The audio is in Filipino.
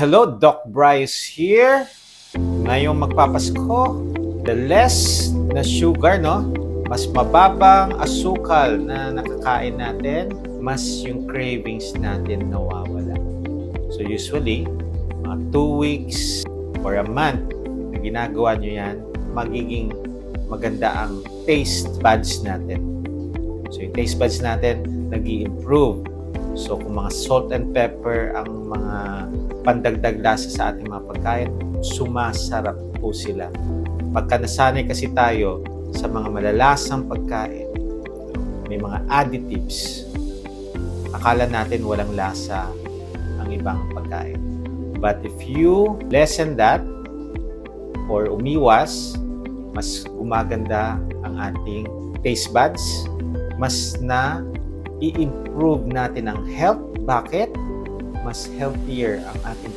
Hello, Doc Bryce here. Ngayong magpapasko, the less na sugar, no? Mas mababang asukal na nakakain natin, mas yung cravings natin nawawala. So usually, mga 2 weeks or a month na ginagawa nyo yan, magiging maganda ang taste buds natin. So yung taste buds natin, nag-i-improve. So kung mga salt and pepper ang mga pandagdag lasa sa ating mga pagkain, sumasarap po sila. Pagka nasanay kasi tayo sa mga malalasang pagkain, may mga additives, akala natin walang lasa ang ibang pagkain. But if you lessen that or umiwas, mas gumaganda ang ating taste buds, mas na i-improve natin ang health. Bakit? Mas healthier ang ating